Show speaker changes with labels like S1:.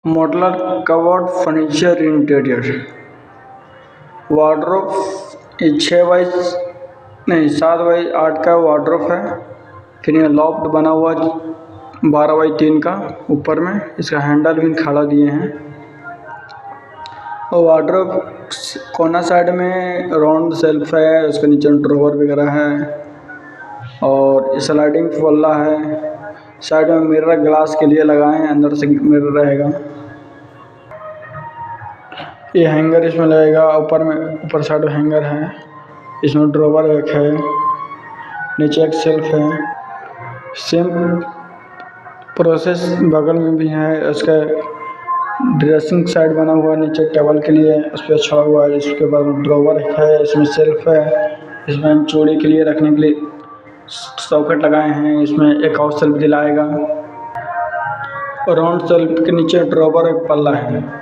S1: Modular covered furniture interior wardrobe 7x8 का wardrobe है। फिर ये लॉफ्ट बना हुआ 12x3 का ऊपर में इसका हैंडल भी खड़ा दिए हैं। और वार्डरोब कोना साइड में राउंड शेल्फ है, उसके नीचे ड्रॉवर वगैरह है और स्लाइडिंग पल्ला है। साइड में मिरर ग्लास के लिए लगाए हैं, अंदर से मिरर रहेगा। ये हैंगर इसमें लगेगा, ऊपर साइड में हैंगर है, इसमें ड्रॉवर एक है, नीचे एक शेल्फ है। सेम प्रोसेस बगल में भी है। उसका ड्रेसिंग साइड बना हुआ, नीचे टेबल के लिए उस पर छड़ा हुआ है। इसके बाद ड्रॉवर है, इसमें शेल्फ है, इसमें चूड़ी के लिए रखने के लिए सॉकेट लगाए हैं। इसमें एक और शेल्फ दिलाएगा और राउंड शेल्फ के नीचे ड्रॉवर एक पल्ला है।